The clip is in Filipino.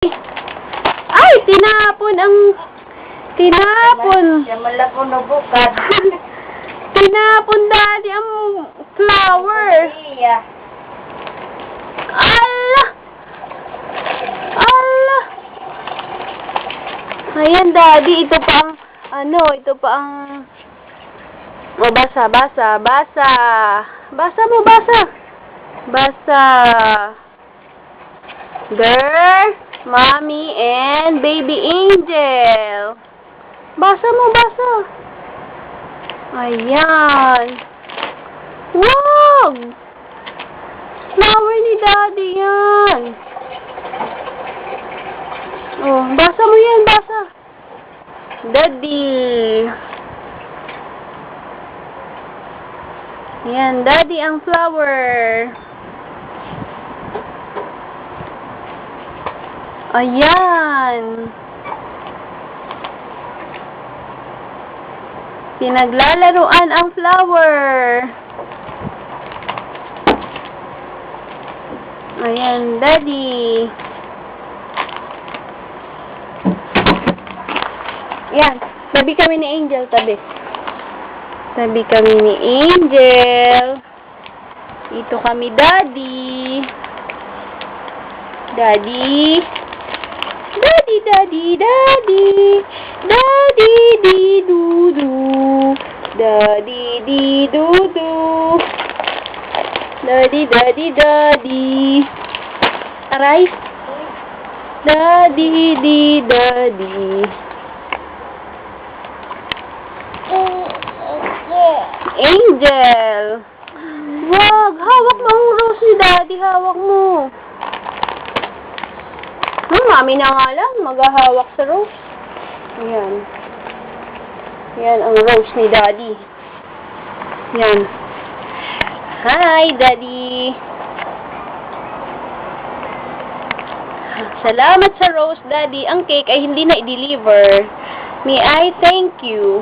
Ay, tinapon ang... Tinapon. Siya malako na bukad. Tinapon, Daddy, ang flower. Iya. Ala! Ala! Ayan, Daddy, ito pa ang... ito pa ang... Oh, basa. Basa mo, basa. Basa. Girl, Mommy, and Baby Angel. Basa mo, basa. Ayan. Wow! Flower ni Daddy yan. Oh, basa mo yan, basa. Daddy. Yan, Daddy ang flower. Ayan. Pinaglalaruan ang flower. Ayan, Daddy. Yan, tabi kami ni Angel, tabi. Tabi kami ni Angel. Ito kami, Daddy. Daddy. Daddy. Daddy, di, du. Daddy, di, du. Daddy. Aray. Daddy. Angel. Wag, hawak mo ang rose ni Daddy, hawak mo. Mami na nga lang, maghahawak sa rose. Ayan. Yan ang rose ni Daddy. Yan. Hi, Daddy. Salamat sa rose, Daddy. Ang cake ay hindi na i-deliver. May I thank you.